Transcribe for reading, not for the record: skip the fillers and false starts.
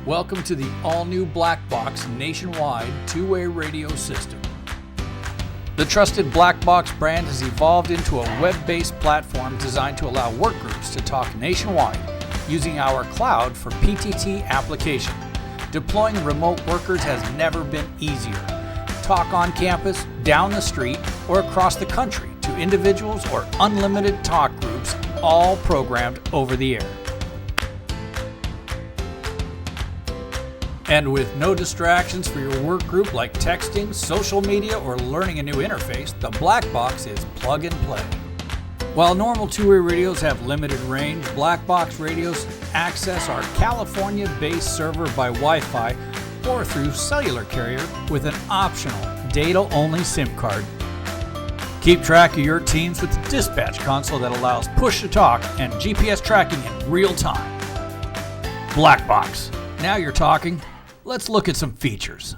Welcome to the all-new Black Box nationwide two-way radio system. The trusted Black Box brand has evolved into a web-based platform designed to allow work groups to talk nationwide using our cloud for PTT application. Deploying remote workers has never been easier. Talk on campus, down the street, or across the country to individuals or unlimited talk groups, all programmed over the air. And with no distractions for your work group like texting, social media, or learning a new interface, the Black Box is plug and play. While normal two-way radios have limited range, Black Box radios access our California-based server by Wi-Fi or through cellular carrier with an optional data-only SIM card. Keep track of your teams with the dispatch console that allows push-to-talk and GPS tracking in real time. Black Box. Now you're talking. Let's look at some features.